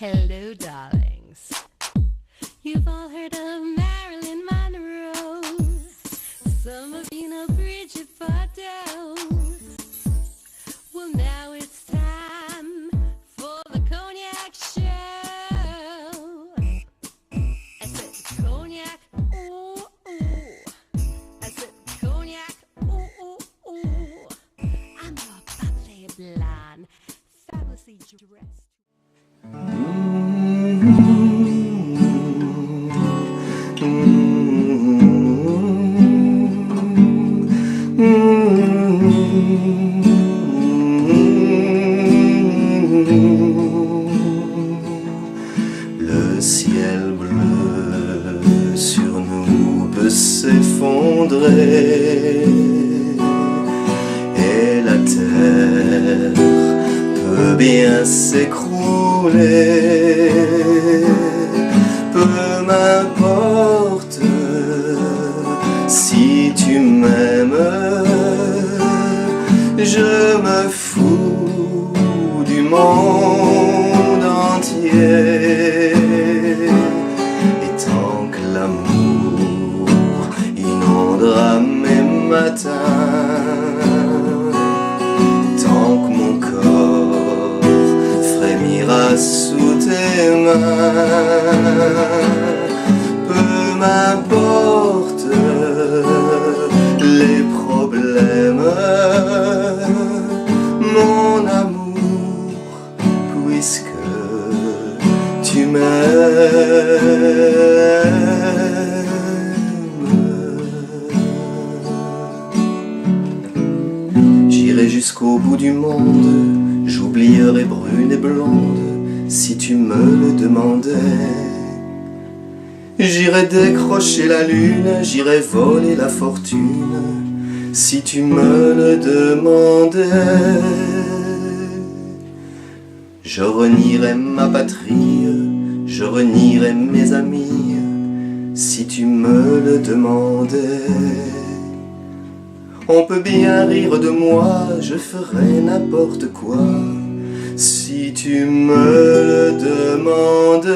Hello, darlings. You've all heard of Marilyn Monroe. Some of you know Bridget Bardot. Well, now it's time for the Cognac show. I said Cognac, ooh, ooh. I said Cognac, ooh, ooh, ooh. I'm your bubbly blonde, fabulously dressed. Le ciel bleu sur nous peut s'effondrer et la terre peut bien s'écrouler. Peu m'importe si tu m'aimes, je me fous du monde entier. Et tant que l'amour inondera mes matins, tant que mon corps frémira sous tes mains, peu m'importe les problèmes, mon amour, puisque tu m'aimes. J'irai jusqu'au bout du monde, j'oublierai brune et blonde, si tu me le demandais. J'irai décrocher la lune, j'irai voler la fortune, si tu me le demandais. Je renierai ma patrie, je renierai mes amis, si tu me le demandais. On peut bien rire de moi, je ferai n'importe quoi, si tu me le demandais.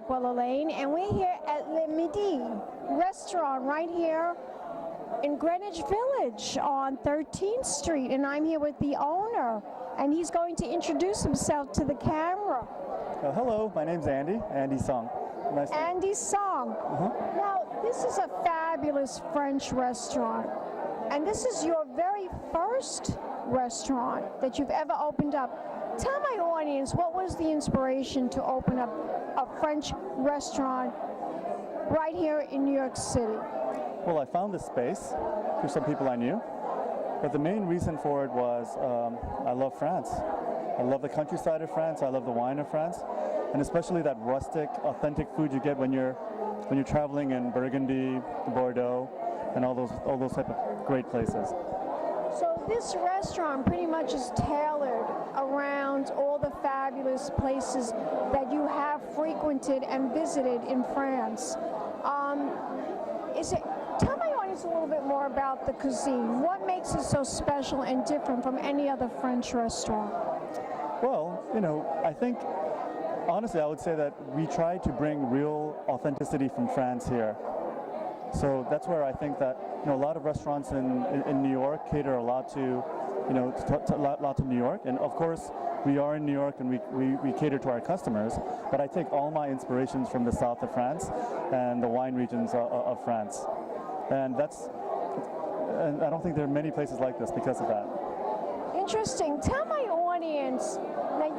Wellerlane, and we're here at Le Midi restaurant right here in Greenwich Village on 13th Street, and I'm here with the owner, and he's going to introduce himself to the camera. Hello, my name's Andy Song. Nice Andy Song. Now, this is a fabulous French restaurant, and this is your very first restaurant that you've ever opened up. Tell my audience, what was the inspiration to open up a French restaurant right here in New York City? Well, I found this space through some people I knew, but the main reason for it was I love France. I love the countryside of France, I love the wine of France, and especially that rustic, authentic food you get when you're traveling in Burgundy, Bordeaux, and all those type of great places. So this restaurant pretty much is tailored around all the fabulous places that you have frequented and visited in France. Tell my audience a little bit more about the cuisine. What makes it so special and different from any other French restaurant? Well, I think, honestly, I would say that we try to bring real authenticity from France here. So that's where I think that a lot of restaurants in New York cater a lot to New York, and of course we are in New York and we cater to our customers. But I take all my inspirations from the south of France and the wine regions of France, and I don't think there are many places like this because of that. Interesting. Tell my audience that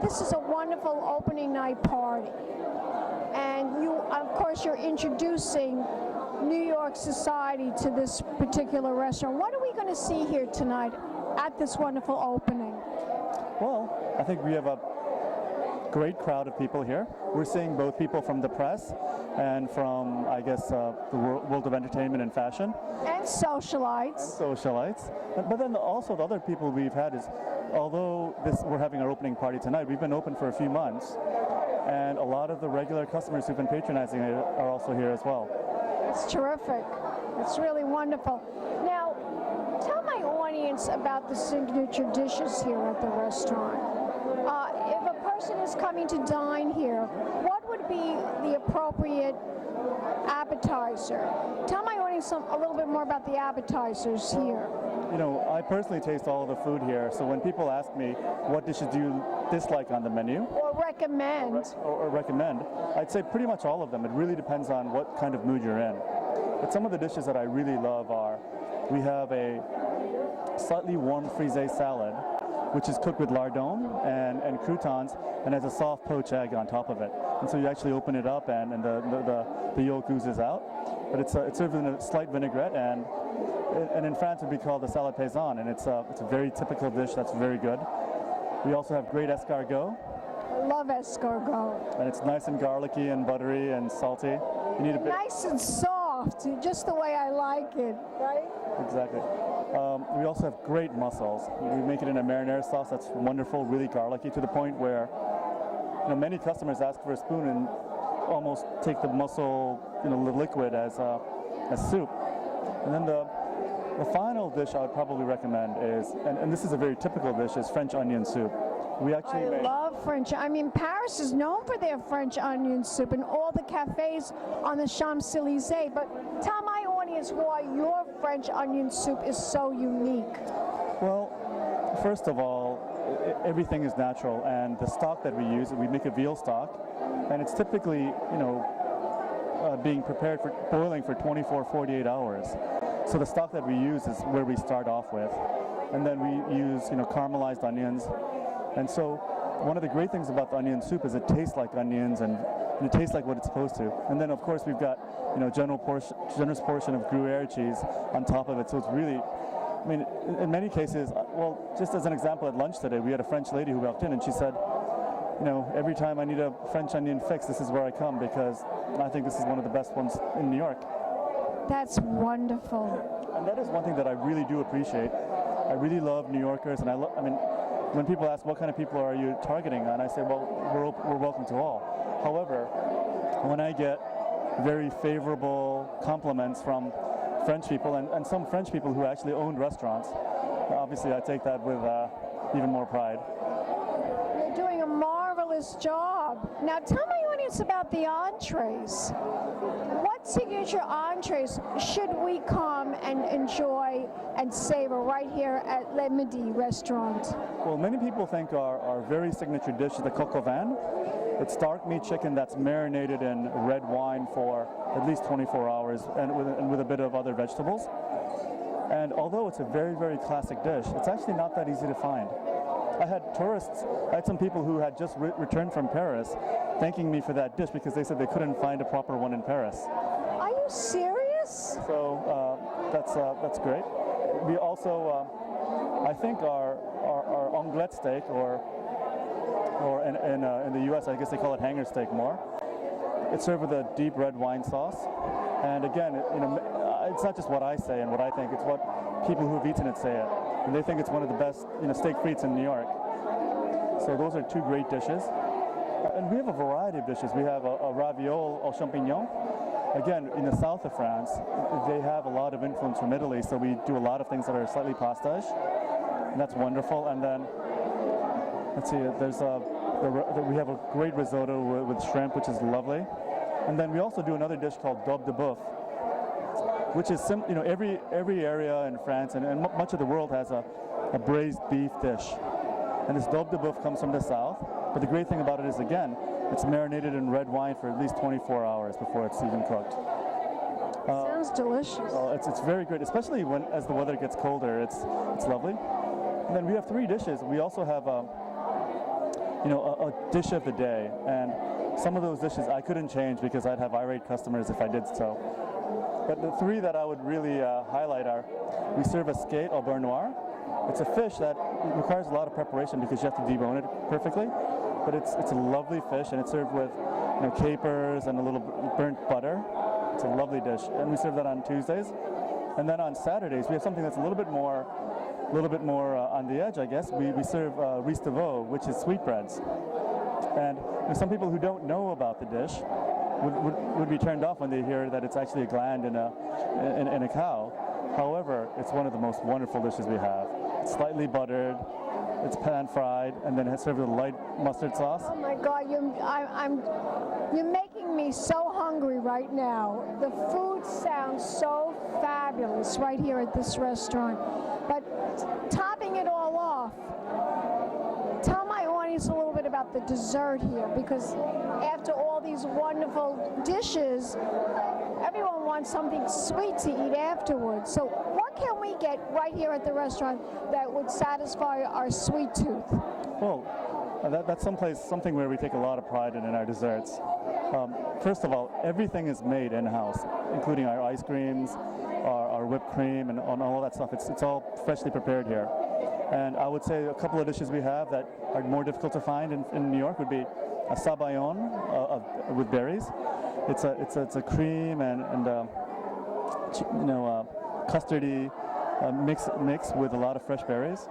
this is a wonderful opening night party, and of course you're introducing New York society to this particular restaurant. What are we going to see here tonight at this wonderful opening? Well, I think we have great crowd of people here. We're seeing both people from the press and from, I guess, the world of entertainment and fashion. And socialites. But then also the other people we've had is, although we're having our opening party tonight, we've been open for a few months. And a lot of the regular customers who've been patronizing it are also here as well. It's terrific. It's really wonderful. Now, tell my audience about the signature dishes here at the restaurant. If a person is coming to dine here, what would be the appropriate appetizer? Tell my audience a little bit more about the appetizers here. You know, I personally taste all of the food here, so when people ask me what dishes do you dislike on the menu Or recommend. or recommend, I'd say pretty much all of them. It really depends on what kind of mood you're in. But some of the dishes that I really love are, we have a slightly warm Frise salad, which is cooked with lardon and croutons and has a soft poached egg on top of it. And so you actually open it up and the yolk oozes out. But it's served in a slight vinaigrette, and in France it would be called the salad paysanne, and it's a very typical dish that's very good. We also have great escargot. I love escargot. And it's nice and garlicky and buttery and salty. You need a bit. Nice and soft, just the way I like it, right? Exactly. We also have great mussels. We make it in a marinara sauce that's wonderful, really garlicky, to the point where many customers ask for a spoon and almost take the mussel, the liquid as soup. And then the final dish I would probably recommend is, and this is a very typical dish, is French onion soup. We actually I love French. I mean, Paris is known for their French onion soup and all the cafes on the Champs-Élysées. But tell my audience why your French onion soup is so unique. Well, first of all, everything is natural, and the stock that we use, we make a veal stock, and it's typically, being prepared for boiling for 24, 48 hours. So the stock that we use is where we start off with, and then we use, caramelized onions. And so one of the great things about the onion soup is it tastes like onions and it tastes like what it's supposed to. And then of course we've got generous portion of Gruyere cheese on top of it. So it's really, in many cases, just as an example, at lunch today we had a French lady who walked in and she said, every time I need a French onion fix, this is where I come because I think this is one of the best ones in New York. That's wonderful. And that is one thing that I really do appreciate. I really love New Yorkers, and when people ask what kind of people are you targeting, and I say, well, we're welcome to all. However, when I get very favorable compliments from French people and some French people who actually owned restaurants, obviously I take that with even more pride. You're doing a marvelous job. Now tell my audience about the entrees. What signature entrees should we come and enjoy and savor right here at Le Midi restaurant? Well, many people think our very signature dish is the coq au vin. It's dark meat chicken that's marinated in red wine for at least 24 hours and with a bit of other vegetables. And although it's a very, very classic dish, it's actually not that easy to find. I had some people who had just returned from Paris thanking me for that dish because they said they couldn't find a proper one in Paris. Are you serious? So that's great. We also, I think our omelette steak, or in the U.S. I guess they call it hanger steak more. It's served with a deep red wine sauce, and again, it's not just what I say and what I think; it's what people who've eaten it say it, and they think it's one of the best steak frites in New York. So those are two great dishes, and we have a variety of dishes. We have a ravioli aux champignons. Again, in the south of France, they have a lot of influence from Italy, so we do a lot of things that are slightly pastage, and that's wonderful. And then, let's see, we have a great risotto with shrimp, which is lovely. And then we also do another dish called daube de boeuf, which is, every area in France and much of the world has a braised beef dish. And this daube de boeuf comes from the south, but the great thing about it is, again, it's marinated in red wine for at least 24 hours before it's even cooked. Sounds delicious. It's very great, especially as the weather gets colder. It's lovely. And then we have three dishes. We also have a dish of the day, and some of those dishes I couldn't change because I'd have irate customers if I did so. But the three that I would really highlight are, we serve a skate au beurre noir. It's a fish that requires a lot of preparation because you have to debone it perfectly. but it's a lovely fish, and it's served with capers and a little burnt butter. It's a lovely dish, and we serve that on Tuesdays. And then on Saturdays, we have something that's a little bit more on the edge, I guess. We serve riz de veau, which is sweetbreads. And some people who don't know about the dish would be turned off when they hear that it's actually a gland in a cow. However, it's one of the most wonderful dishes we have. It's slightly buttered, it's pan fried, and then it's served with light mustard sauce. Oh my God, you're making me so hungry right now. The food sounds so fabulous right here at this restaurant. But topping it all off, tell my audience a little bit about the dessert here, because after all these wonderful dishes, everyone wants something sweet to eat afterwards. So what can we get right here at the restaurant that would satisfy our sweet tooth? Well, that's something where we take a lot of pride in our desserts. First of all, everything is made in-house, including our ice creams, our whipped cream, and all that stuff. It's all freshly prepared here. And I would say a couple of dishes we have that are more difficult to find in New York would be a sabayon with berries. It's a cream and custardy mix with a lot of fresh berries.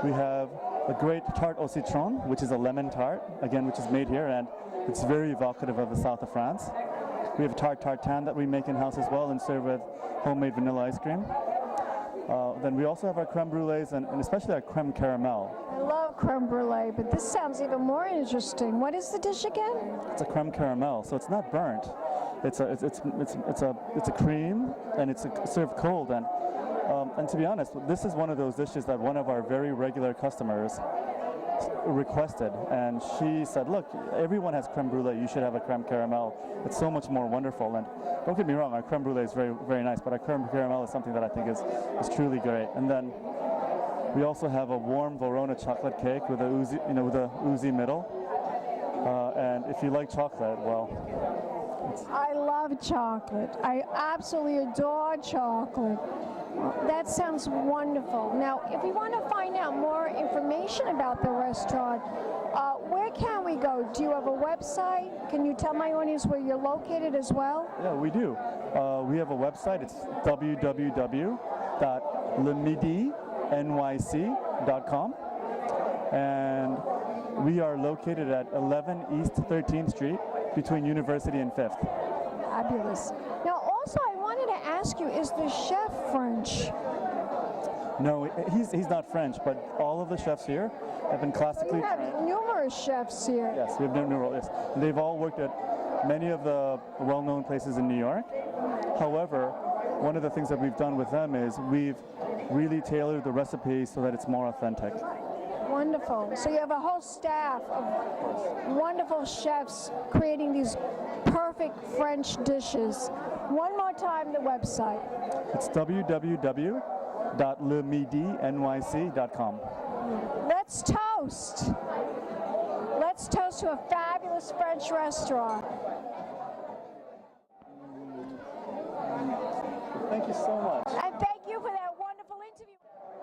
We have a great tarte au citron, which is a lemon tart, again, which is made here, and it's very evocative of the south of France. We have tarte tartane that we make in-house as well and serve with homemade vanilla ice cream. Then we also have our creme brulees and especially our creme caramel. I love creme brulee, but this sounds even more interesting. What is the dish again? It's a creme caramel, so it's not burnt. It's a cream, and it's served cold. And to be honest, this is one of those dishes that one of our very regular customers requested, and she said, look, everyone has creme brulee, you should have a creme caramel. It's so much more wonderful. And don't get me wrong, our creme brulee is very, very nice, but our creme caramel is something that I think is truly great. And then we also have a warm Verona chocolate cake with a oozy middle. And if you like chocolate, well, I love chocolate. I absolutely adore chocolate. That sounds wonderful. Now, if we want to find out more information about the restaurant, where can we go? Do you have a website? Can you tell my audience where you're located as well? Yeah, we do. We have a website. It's www.lemidi.nyc.com. And we are located at 11 East 13th Street between University and 5th. Fabulous. Now, also, I wanted to ask you, is the chef French? No, he's not French, but all of the chefs here have been classically trained. You have numerous chefs here. Yes, we have numerous. They've all worked at many of the well-known places in New York. However, one of the things that we've done with them is we've really tailored the recipe so that it's more authentic. Wonderful. So you have a whole staff of wonderful chefs creating these perfect French dishes. One more time, the website. It's www.lemidi.nyc.com. Let's toast. Let's toast to a fabulous French restaurant. Thank you so much. And thank you for that wonderful interview.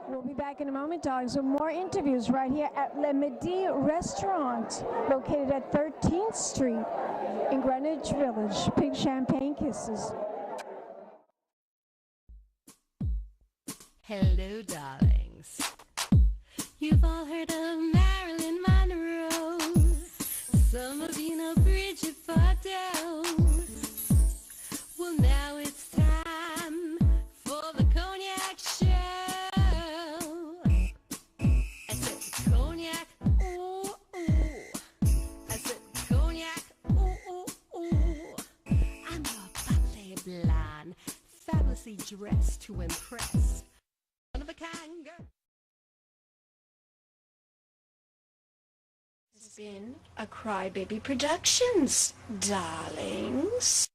We'll be back in a moment, darlings, with more interviews right here at Le Midi Restaurant, located at 13th Street in Greenwich Village. Pink champagne kisses. Hello, darlings. You've all heard of Marilyn Monroe. Some of you know Bridget Bardot. Well, now it's time for the Cognac show. I said Cognac, ooh, ooh. I said Cognac, ooh, ooh, ooh. I'm your bubbly blonde, fabulously dressed to impress. One of a kind girl. This has been a Crybaby Productions, darlings.